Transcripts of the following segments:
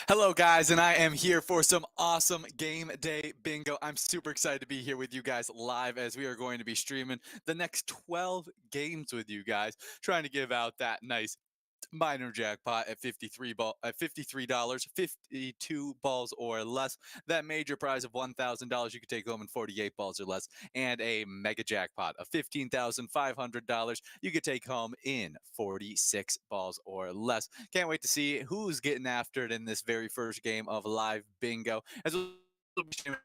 Hello, guys, and I am here for some awesome game day bingo. I'm super excited to be here with you guys live as we are going to be streaming the next 12 games with you guys, trying to give out that nice minor jackpot at $53, 52 balls or less. That major prize of $1,000 you could take home in 48 balls or less, and a mega jackpot of $15,500 you could take home in 46 balls or less. Can't wait to see who's getting after it in this very first game of live bingo. As we'll be streaming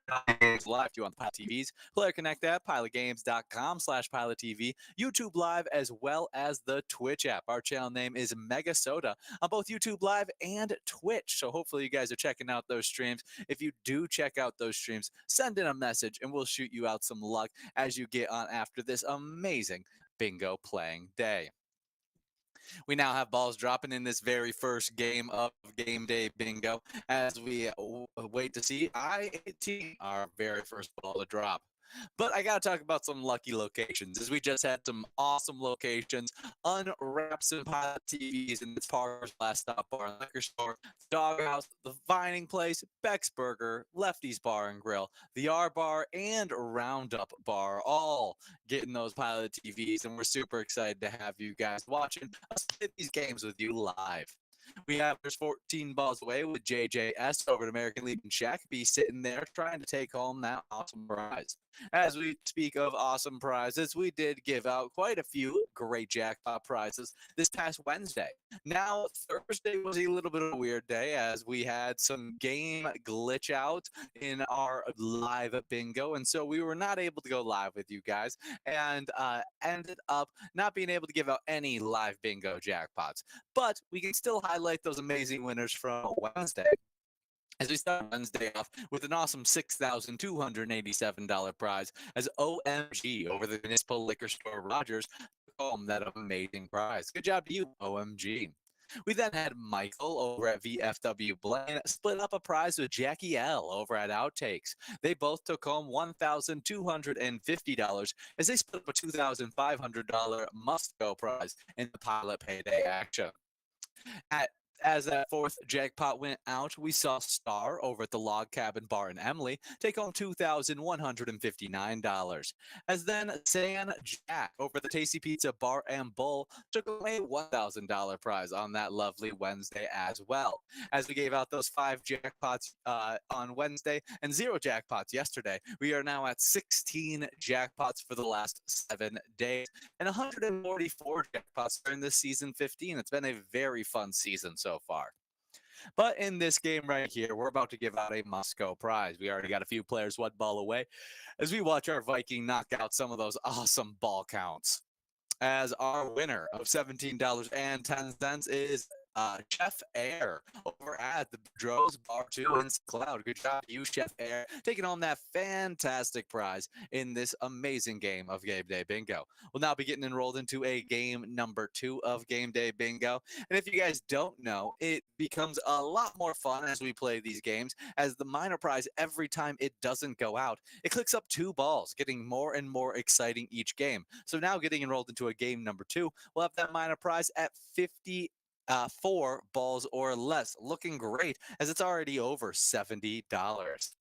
live to you on the Pilot TVs, Player Connect app, pilotgames.com/PilotTV, YouTube Live, as well as the Twitch app. Our channel name is MegaSota on both YouTube Live and Twitch. So hopefully you guys are checking out those streams. If you do check out those streams, send in a message and we'll shoot you out some luck as you get on after this amazing bingo playing day. We now have balls dropping in this very first game of game day bingo as we wait to see I-18, our very first ball to drop. But I got to talk about some lucky locations, as we just had some awesome locations. Unwrap some Pilot TVs in this Parker's Last Stop Bar and Liquor Store, Doghouse, the Vining Place, Beck's Burger, Lefty's Bar and Grill, the R Bar, and Roundup Bar, all getting those Pilot TVs. And we're super excited to have you guys watching us play these games with you live. We have there's 14 balls away with JJS over at American Legion Shack. Be sitting there trying to take home that awesome prize. As we speak of awesome prizes, we did give out quite a few great jackpot prizes this past Wednesday. Now, Thursday was a little bit of a weird day as we had some game glitch out in our live bingo, and so we were not able to go live with you guys and ended up not being able to give out any live bingo jackpots. But we can still highlight those amazing winners from Wednesday, as we start Wednesday off with an awesome $6,287 prize as OMG over the Municipal Liquor Store Rogers took home that amazing prize. Good job to you, OMG. We then had Michael over at VFW Blaine split up a prize with Jackie L over at Outtakes. They both took home $1,250 as they split up a $2,500 must-go prize in the Pilot Payday action. As that fourth jackpot went out, we saw Star over at the Log Cabin Bar in Emily take home $2,159. As then San Jack over at the Tasty Pizza Bar and Bull took home a $1,000 prize on that lovely Wednesday as well. As we gave out those 5 jackpots on Wednesday and 0 jackpots yesterday, we are now at 16 jackpots for the last 7 days and 144 jackpots during this season 15. It's been a very fun season so far. But in this game right here, we're about to give out a must-go prize. We already got a few players one ball away as we watch our Viking knock out some of those awesome ball counts. As our winner of $17.10 is Chef Air over at the Droz Bar 2 in Cloud. Good job to you, Chef Air, taking home that fantastic prize in this amazing game of Game Day Bingo. We'll now be getting enrolled into a game number 2 of Game Day Bingo. And if you guys don't know, it becomes a lot more fun as we play these games, as the minor prize, every time it doesn't go out, it clicks up 2 balls, getting more and more exciting each game. So now getting enrolled into a game number 2, we'll have that minor prize at 4 balls or less. Looking great as it's already over $70.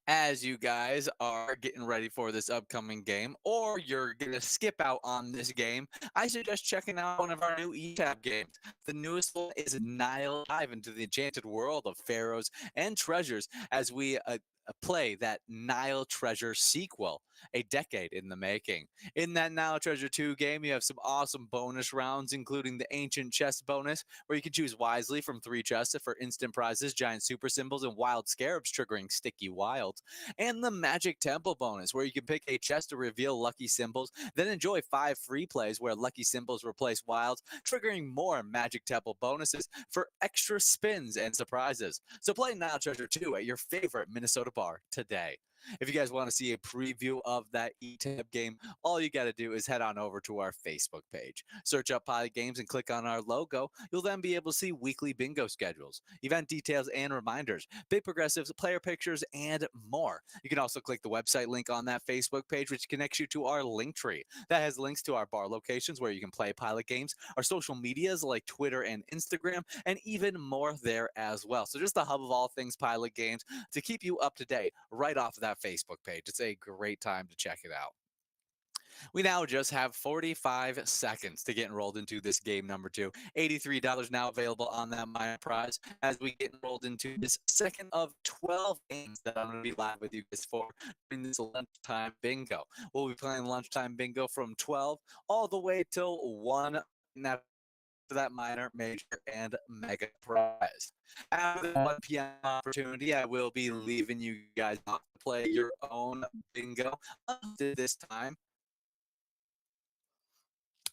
As you guys are getting ready for this upcoming game, or you're going to skip out on this game, I suggest checking out one of our new eTab games. The newest one is Nile Dive into the enchanted world of pharaohs and treasures as we play that Nile Treasure sequel, a decade in the making. In that Nile Treasure 2 game, you have some awesome bonus rounds, including the Ancient Chest bonus, where you can choose wisely from 3 chests for instant prizes, giant super symbols, and wild scarabs triggering sticky wilds. And the Magic Temple bonus, where you can pick a chest to reveal lucky symbols, then enjoy 5 free plays where lucky symbols replace wilds, triggering more Magic Temple bonuses for extra spins and surprises. So play Nile Treasure 2 at your favorite Minnesota bar today. If you guys want to see a preview of that E-Tab game, all you got to do is head on over to our Facebook page. Search up Pilot Games and click on our logo. You'll then be able to see weekly bingo schedules, event details and reminders, big progressives, player pictures, and more. You can also click the website link on that Facebook page, which connects you to our link tree. That has links to our bar locations where you can play Pilot Games, our social medias like Twitter and Instagram, and even more there as well. So just the hub of all things Pilot Games to keep you up to date right off of that Facebook page. It's a great time to check it out. We now just have 45 seconds to get enrolled into this game number 2. $83 now available on that minor prize as we get enrolled into this second of 12 games that I'm going to be live with you guys for during this lunchtime bingo. We'll be playing lunchtime bingo from 12 all the way till 1 for that minor, major, and mega prize. After the 1 p.m. opportunity, I will be leaving you guys off to play your own bingo this time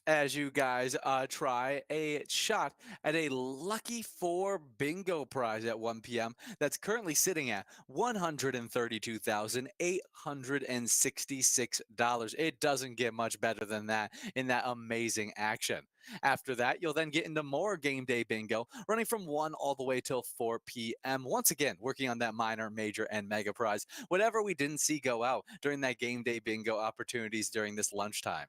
as you guys try a shot at a lucky 4 bingo prize at 1 p.m. that's currently sitting at $132,866. It doesn't get much better than that in that amazing action. After that, you'll then get into more game day bingo, running from 1 all the way till 4 p.m. Once again, working on that minor, major, and mega prize, whatever we didn't see go out during that game day bingo opportunities during this lunchtime.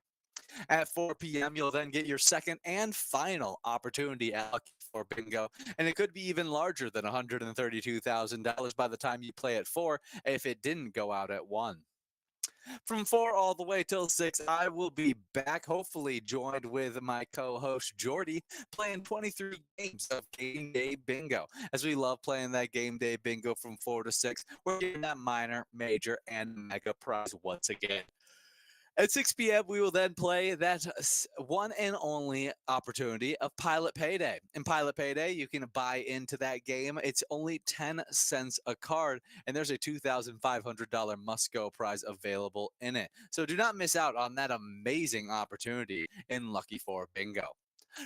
At 4 p.m., you'll then get your second and final opportunity at Lucky 4 Bingo, and it could be even larger than $132,000 by the time you play at 4 if it didn't go out at 1. From 4 all the way till 6, I will be back, hopefully joined with my co-host Jordy, playing 23 games of Game Day Bingo. As we love playing that Game Day Bingo from 4 to 6, we're getting that minor, major, and mega prize once again. At 6 p.m., we will then play that one and only opportunity of Pilot Payday. In Pilot Payday, you can buy into that game. It's only 10 cents a card, and there's a $2,500 must-go prize available in it. So do not miss out on that amazing opportunity in Lucky 4 Bingo.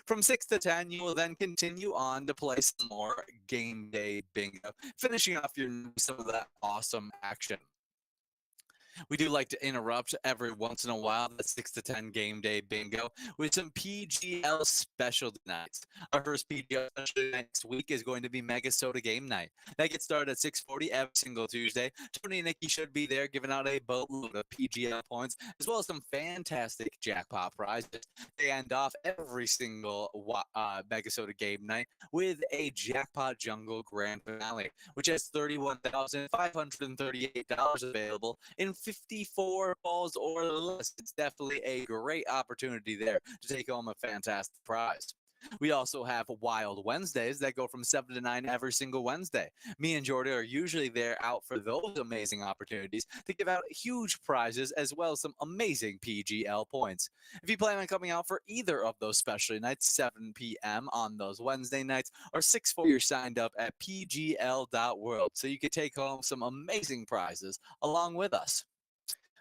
From 6 to 10, you will then continue on to play some more Game Day Bingo, finishing off some of that awesome action. We do like to interrupt every once in a while the 6 to 10 game day bingo with some PGL specialty nights. Our first PGL specialty night next week is going to be MegaSota game night. That gets started at 6:40 every single Tuesday. Tony and Nikki should be there giving out a boatload of PGL points as well as some fantastic jackpot prizes. They end off every single MegaSota game night with a jackpot jungle grand finale, which has $31,538 available in 54 balls or less. It's definitely a great opportunity there to take home a fantastic prize. We also have Wild Wednesdays that go from 7 to 9 every single Wednesday. Me and Jordan are usually there out for those amazing opportunities to give out huge prizes as well as some amazing PGL points. If you plan on coming out for either of those specialty nights, 7 p.m. on those Wednesday nights or 6:40, you're signed up at pgl.world so you can take home some amazing prizes along with us.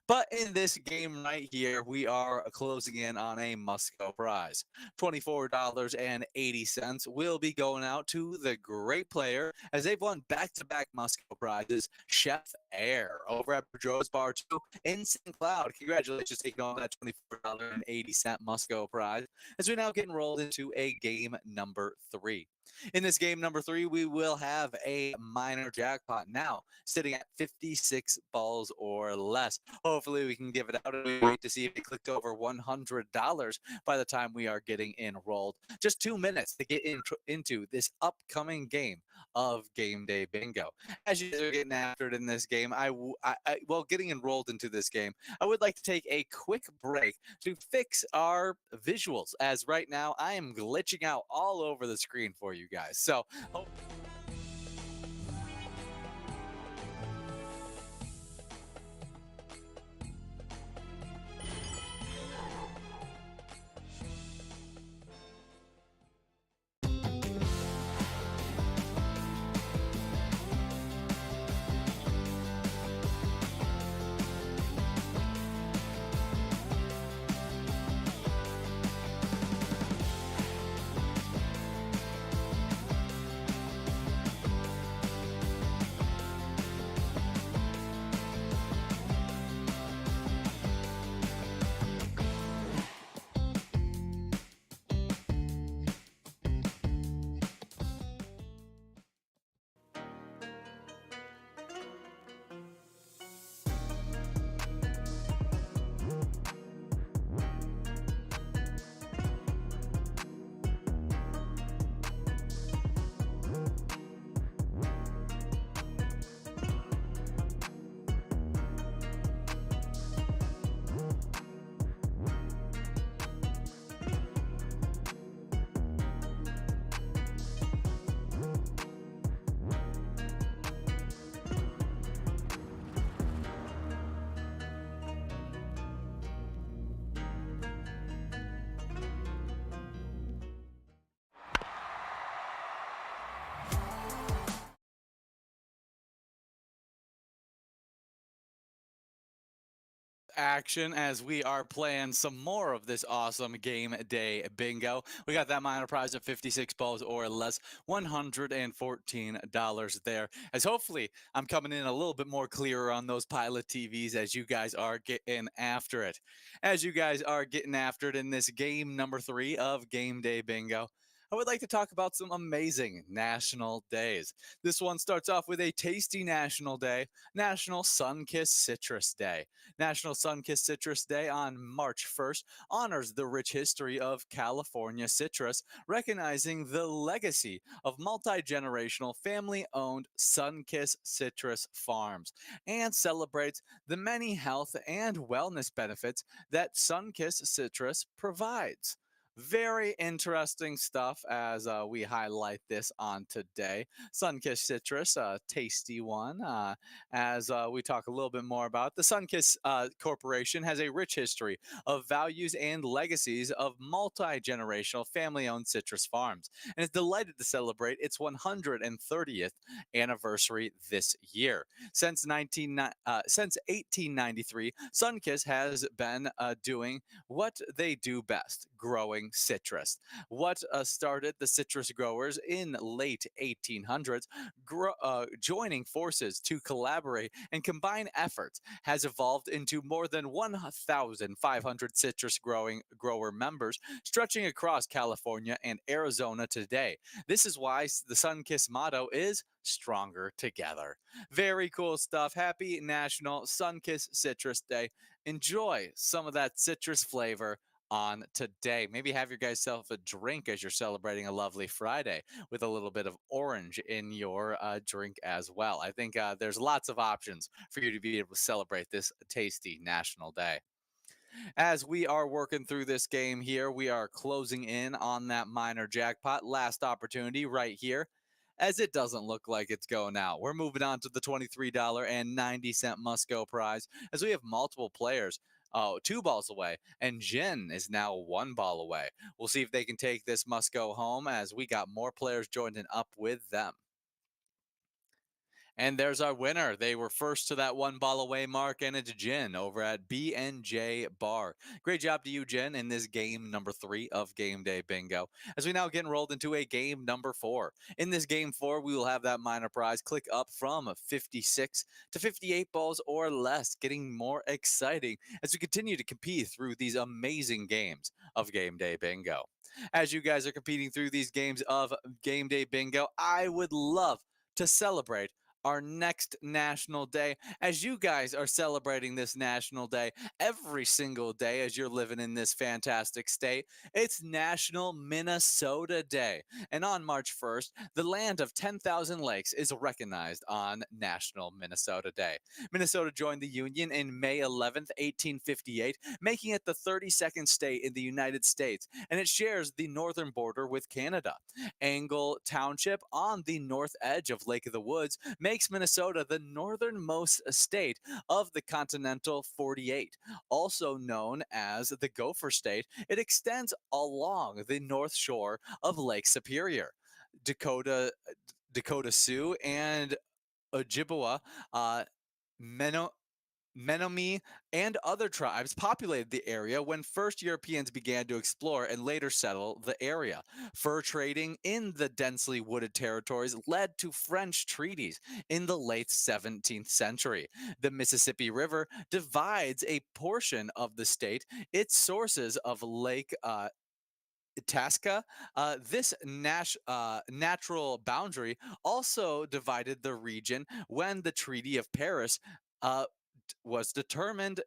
But in this game right here, we are closing in on a must-go prize. $24.80 will be going out to the great player as they've won back-to-back must-go prizes, Chef Air, over at Pedro's Bar 2 in St. Cloud. Congratulations taking on that $24.80 must-go prize as we now get enrolled into a game number 3. In this game number 3, we will have a minor jackpot now sitting at 56 balls or less. Hopefully we can give it out and we wait to see if it clicked over $100 by the time we are getting enrolled. Just 2 minutes to get into this upcoming game of Game Day Bingo. As you guys are getting after it in this game, getting enrolled into this game, I would like to take a quick break to fix our visuals, as right now I am glitching out all over the screen for you guys. So action as we are playing some more of this awesome game day bingo. We got that minor prize of 56 balls or less, $114 there. As hopefully I'm coming in a little bit more clearer on those Pilot TVs as you guys are getting after it. As you guys are getting after it in this game number 3 of game day bingo, I would like to talk about some amazing national days. This one starts off with a tasty national day, National Sunkissed Citrus Day. National Sunkissed Citrus Day on March 1st honors the rich history of California citrus, recognizing the legacy of multi generational family owned Sunkissed citrus farms, and celebrates the many health and wellness benefits that Sunkissed citrus provides. Very interesting stuff as we highlight this on today. Sunkissed Citrus, a tasty one. As we talk a little bit more about the Sunkissed Corporation has a rich history of values and legacies of multi-generational family-owned citrus farms, and is delighted to celebrate its 130th anniversary this year. Since 1893, Sunkissed has been doing what they do best, growing citrus. What started the citrus growers in late 1800s, joining forces to collaborate and combine efforts, has evolved into more than 1,500 citrus growing grower members, stretching across California and Arizona today. This is why the Sunkissed motto is stronger together. Very cool stuff. Happy National Sunkissed Citrus Day. Enjoy some of that citrus flavor on today. Maybe have your guys self a drink as you're celebrating a lovely Friday with a little bit of orange in your drink as well. I think there's lots of options for you to be able to celebrate this tasty national day. As we are working through this game here, we are closing in on that minor jackpot. Last opportunity right here. As it doesn't look like it's going out. We're moving on to the $23.90 must go prize as we have multiple players. Oh, 2 balls away, and Jin is now 1 ball away. We'll see if they can take this must go home as we got more players joining up with them. And there's our winner. They were first to that 1 ball away mark, and it's Jen over at BNJ Bar. Great job to you, Jen, in this game number 3 of Game Day Bingo. As we now get enrolled into a game number 4. In this game 4, we will have that minor prize click up from 56 to 58 balls or less, getting more exciting as we continue to compete through these amazing games of Game Day Bingo. As you guys are competing through these games of Game Day Bingo, I would love to celebrate our next national day as you guys are celebrating this national day every single day as you're living in this fantastic state. It's National MegaSota Day. And on March 1st, the land of 10,000 lakes is recognized on National MegaSota Day. Minnesota joined the Union in May 11th, 1858, making it the 32nd state in the United States, and it shares the northern border with Canada. Angle Township on the north edge of Lake of the Woods makes Minnesota the northernmost state of the continental 48. Also known as the Gopher State, it extends along the north shore of Lake Superior. Dakota, Dakota Sioux, and Ojibwa, uh, Menominee, and other tribes populated the area when first Europeans began to explore and later settle the area. Fur trading in the densely wooded territories led to French treaties in the late 17th century. The Mississippi River divides a portion of the state. Its sources of Lake Itasca. This natural boundary also divided the region when the Treaty of Paris uh, was determined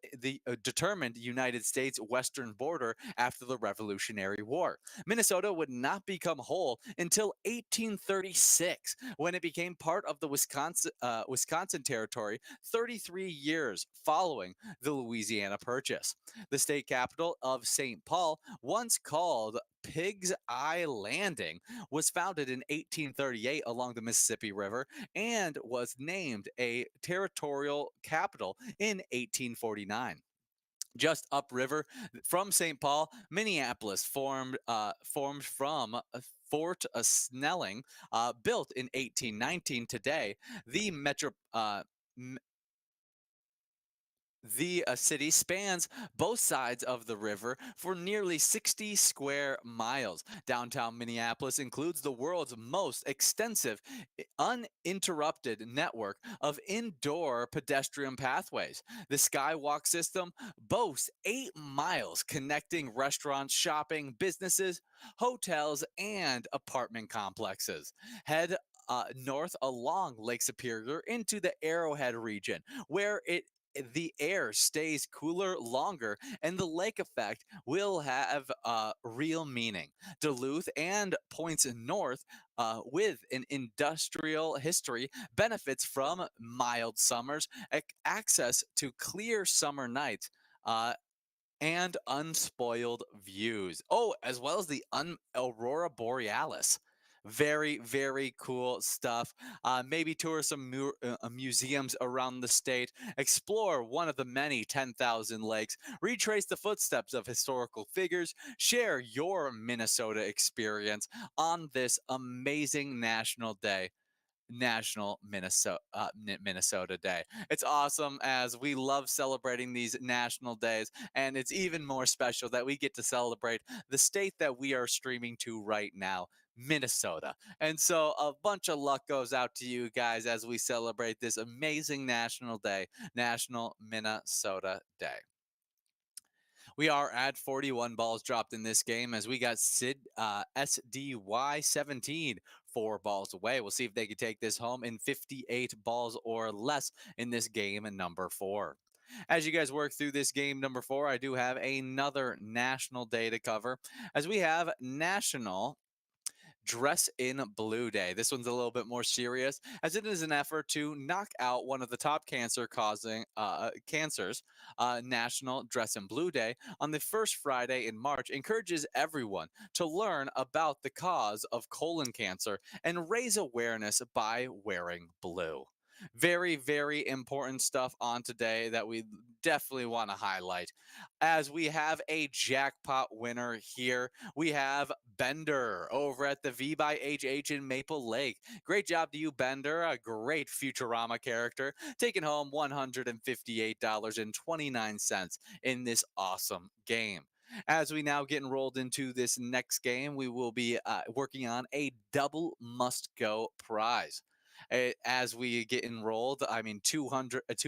United States western border after the Revolutionary War. Minnesota would not become whole until 1836 when it became part of the Wisconsin Territory 33 years following the Louisiana Purchase. The state capital of St. Paul, once called Pig's Eye Landing, was founded in 1838 along the Mississippi River and was named a territorial capital in 1849. Just upriver from St. Paul, Minneapolis formed from Fort Snelling, built in 1819. Today, the The city spans both sides of the river for nearly 60 square miles. Downtown Minneapolis includes the world's most extensive, uninterrupted network of indoor pedestrian pathways. The Skywalk system boasts 8 miles connecting restaurants, shopping, businesses, hotels, and apartment complexes. Head north along Lake Superior into the Arrowhead region, where the air stays cooler longer and the lake effect will have real meaning. Duluth and points north with an industrial history benefits from mild summers, access to clear summer nights. And unspoiled views. Oh, as well as the Aurora Borealis. Very, very cool stuff. Maybe tour some museums around the state, explore one of the many 10,000 lakes, retrace the footsteps of historical figures, share your Minnesota experience on this amazing national day. National Minnesota Day. It's awesome as we love celebrating these national days, and it's even more special that we get to celebrate the state that we are streaming to right now, Minnesota. And so a bunch of luck goes out to you guys as we celebrate this amazing national day, National Minnesota Day. We are at 41 balls dropped in this game as we got SDY 17 4 balls away. We'll see if they can take this home in 58 balls or less in this game number 4. As you guys work through this game number 4, I do have another national day to cover as we have National Dress in Blue Day. This one's a little bit more serious as it is an effort to knock out one of the top cancer causing cancers. National Dress in Blue Day on the first Friday in March encourages everyone to learn about the cause of colon cancer and raise awareness by wearing blue. Very, very important stuff on today that we definitely want to highlight. As we have a jackpot winner here, we have Bender over at the V by HH in Maple Lake. Great job to you, Bender. A great Futurama character, taking home $158.29 in this awesome game. As we now get enrolled into this next game, we will be working on a double must go prize. As we get enrolled, I mean 2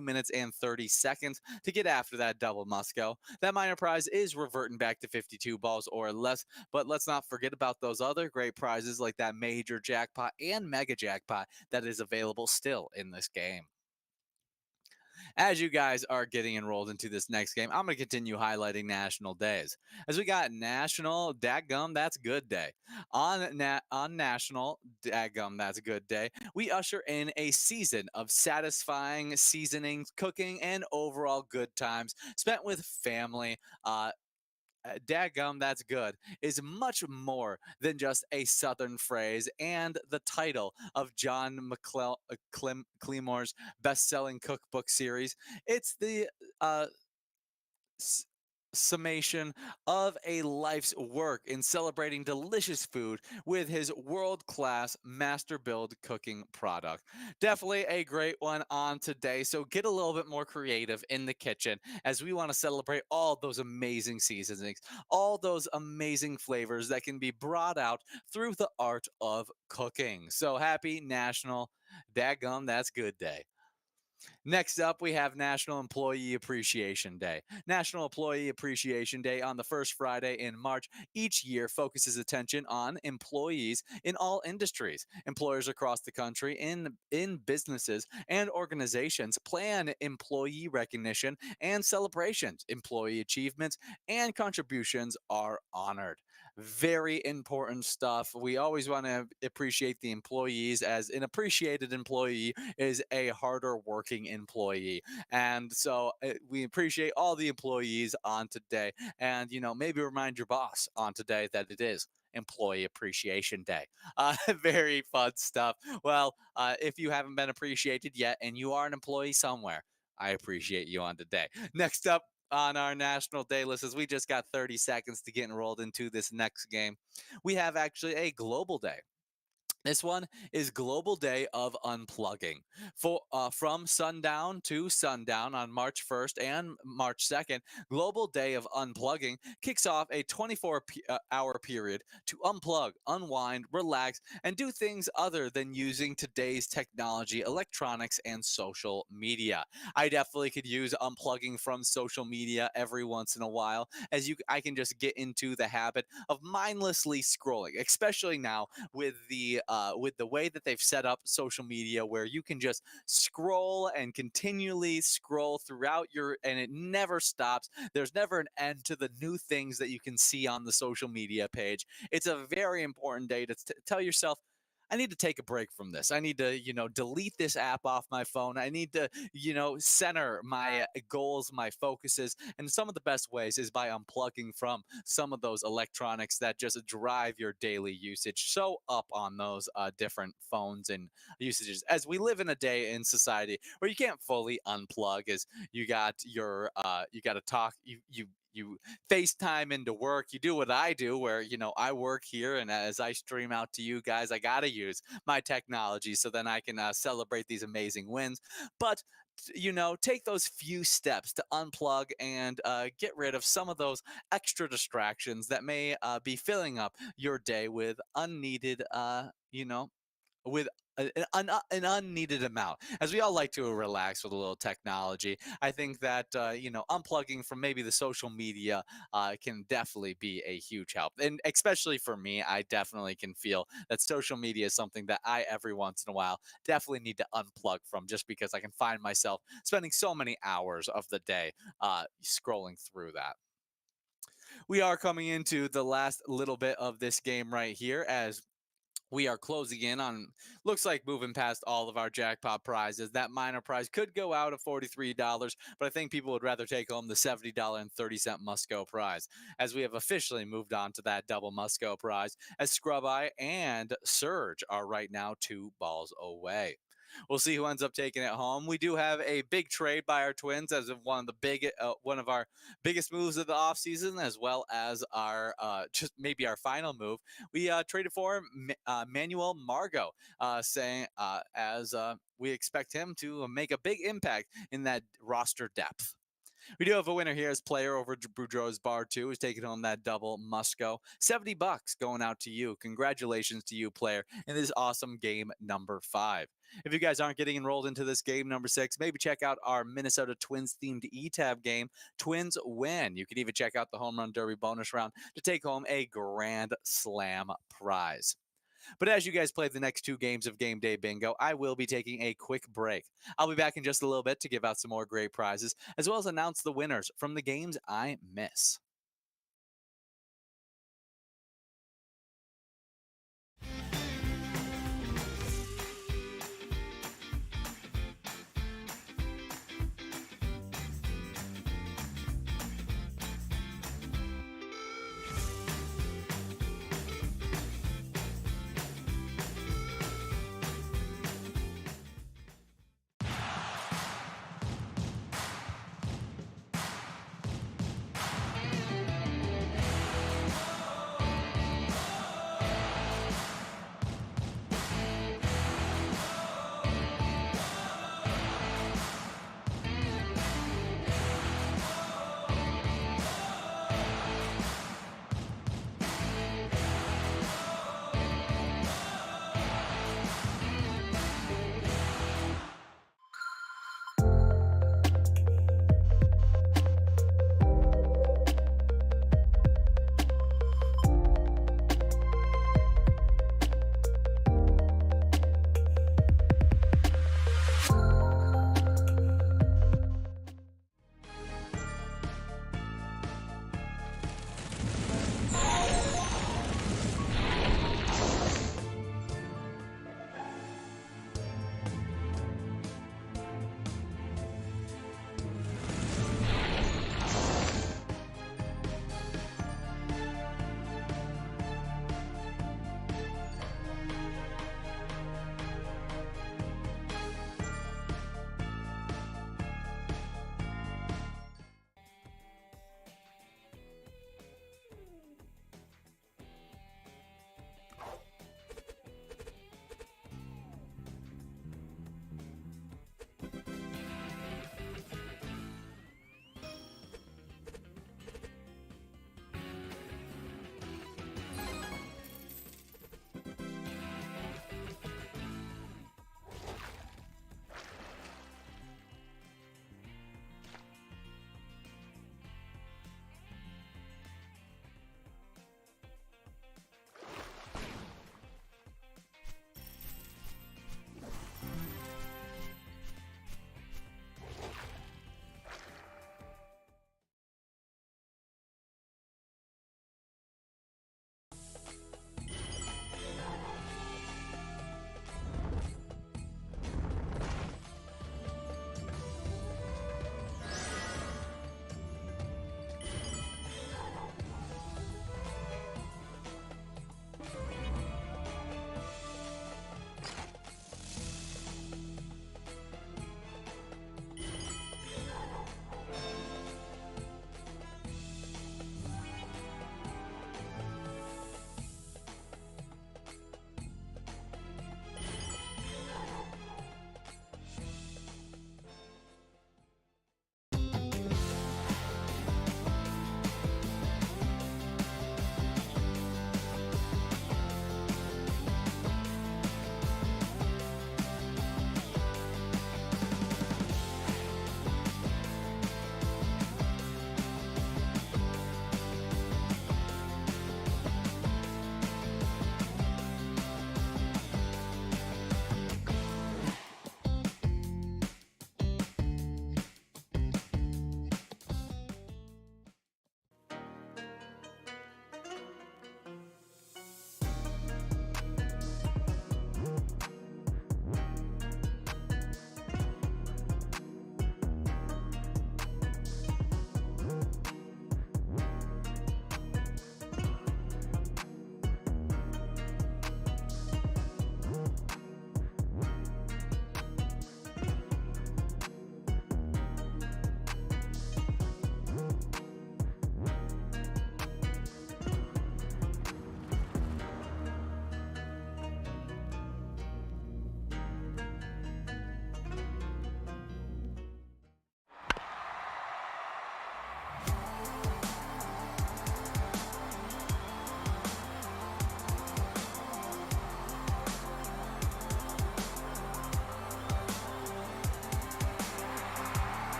minutes and 30 seconds to get after that double must go. That minor prize is reverting back to 52 balls or less, but let's not forget about those other great prizes like that major jackpot and mega jackpot that is available still in this game. As you guys are getting enrolled into this next game, I'm going to continue highlighting national days. As we got National Dadgum That's Good Day. On National Dadgum That's Good Day, we usher in a season of satisfying seasonings, cooking, and overall good times spent with family. Dadgum, that's good, is much more than just a Southern phrase and the title of John Clemore's best selling cookbook series. It's the uh, s- summation of a life's work in celebrating delicious food with his world-class master build cooking product. Definitely a great one on today. So get a little bit more creative in the kitchen as we want to celebrate all those amazing seasonings, all those amazing flavors that can be brought out through the art of cooking. So happy National Daggum That's Good Day. Next up, we have National Employee Appreciation Day. National Employee Appreciation Day on the first Friday in March each year focuses attention on employees in all industries. Employers across the country in businesses and organizations plan employee recognition and celebrations. Employee achievements and contributions are honored. Very important stuff. We always want to appreciate the employees, as an appreciated employee is a harder working employee. And so we appreciate all the employees on today. And, maybe remind your boss on today that it is Employee Appreciation Day. Very fun stuff. Well, if you haven't been appreciated yet and you are an employee somewhere, I appreciate you on today. Next up, on our national day list, as we just got 30 seconds to get enrolled into this next game, we have actually a global day. This one is Global Day of Unplugging. From sundown to sundown on March 1st and March 2nd, Global Day of Unplugging kicks off a 24-hour period to unplug, unwind, relax, and do things other than using today's technology, electronics, and social media. I definitely could use unplugging from social media every once in a while, as I can just get into the habit of mindlessly scrolling, especially now with the way that they've set up social media, where you can just scroll and continually scroll throughout and it never stops. There's never an end to the new things that you can see on the social media page. It's a very important day to tell yourself, I need to take a break from this. I need to, delete this app off my phone. I need to, center my goals, my focuses. And some of the best ways is by unplugging from some of those electronics that just drive your daily usage so up on those different phones and usages. As we live in a day in society where you can't fully unplug, as you got to talk, you FaceTime into work. You do what I do, where, I work here, and as I stream out to you guys, I got to use my technology so then I can celebrate these amazing wins. But, take those few steps to unplug and get rid of some of those extra distractions that may be filling up your day with unneeded, with an unneeded amount. As we all like to relax with a little technology, I think that unplugging from maybe the social media can definitely be a huge help. And especially for me, I definitely can feel that social media is something that I every once in a while definitely need to unplug from, just because I can find myself spending so many hours of the day scrolling through that. We are coming into the last little bit of this game right here, as we are closing in on, looks like moving past all of our jackpot prizes. That minor prize could go out at $43, but I think people would rather take home the $70.30 Musco prize, as we have officially moved on to that double Musco prize, as Scrub Eye and Surge are right now 2 balls away. We'll see who ends up taking it home. We do have a big trade by our Twins, as of one of our biggest moves of the offseason, as well as our just maybe our final move. We traded for Manuel Margot, saying as we expect him to make a big impact in that roster depth. We do have a winner here, as player over Boudreaux's Bar 2 is taking home that double Musco. $70 going out to you. Congratulations to you, player, in this awesome game number 5. If you guys aren't getting enrolled into this game number 6, maybe check out our Minnesota Twins themed E-Tab game, Twins Win. You can even check out the Home Run Derby bonus round to take home a Grand Slam prize. But as you guys play the next 2 games of Game Day Bingo, I will be taking a quick break. I'll be back in just a little bit to give out some more great prizes, as well as announce the winners from the games I miss.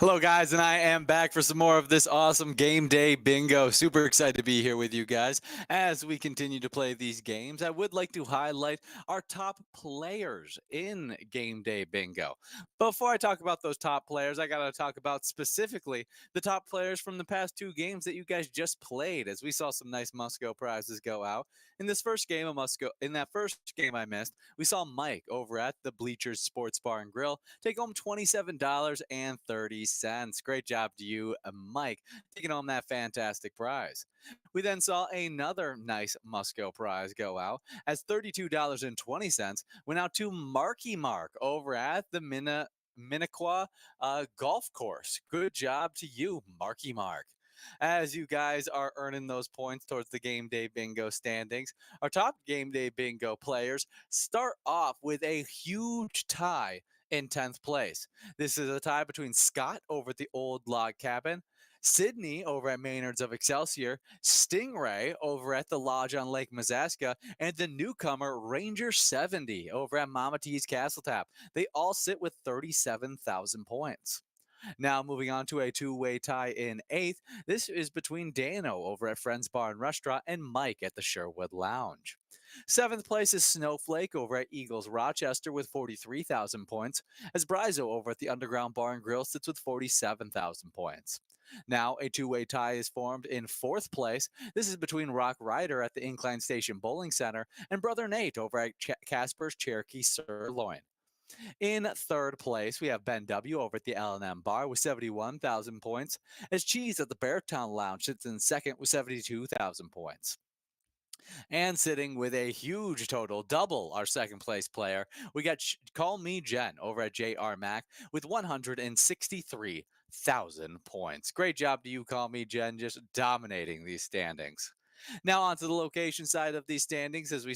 Hello, guys, and I am back for some more of this awesome game day bingo. Super excited to be here with you guys as we continue to play these games. I would like to highlight our top players in game day bingo. Before I talk about those top players, I got to talk about specifically the top players from the past two games that you guys just played, as we saw some nice Musco prizes go out. In this first game of Musco, in that first game I missed, we saw Mike over at the Bleachers Sports Bar and Grill take home $27.30. Great job to you, Mike, taking home that fantastic prize. We then saw another nice Musco prize go out as $32.20 went out to Marky Mark over at the Minnequa Golf Course. Good job to you, Marky Mark. As you guys are earning those points towards the game day bingo standings, our top game day bingo players start off with a huge tie in 10th place. This is a tie between Scott over at the Old Log Cabin, Sydney over at Maynard's of Excelsior, Stingray over at the Lodge on Lake Mazaska, and the newcomer Ranger 70 over at Mama T's Castle Tap. They all sit with 37,000 points. Now, moving on to a two-way tie in 8th. This is between Dano over at Friends Bar and Restaurant and Mike at the Sherwood Lounge. 7th place is Snowflake over at Eagles Rochester with 43,000 points, as Brizo over at the Underground Bar and Grill sits with 47,000 points. Now, a two-way tie is formed in 4th place. This is between Rock Rider at the Incline Station Bowling Center and Brother Nate over at Casper's Cherokee Sirloin. In 3rd place, we have Ben W. over at the L&M Bar with 71,000 points, as Cheese at the Beartown Lounge sits in 2nd with 72,000 points. And sitting with a huge total, double our 2nd place player, we got Call Me Jen over at JR Mac with 163,000 points. Great job to you, Call Me Jen, just dominating these standings. Now on to the location side of these standings as we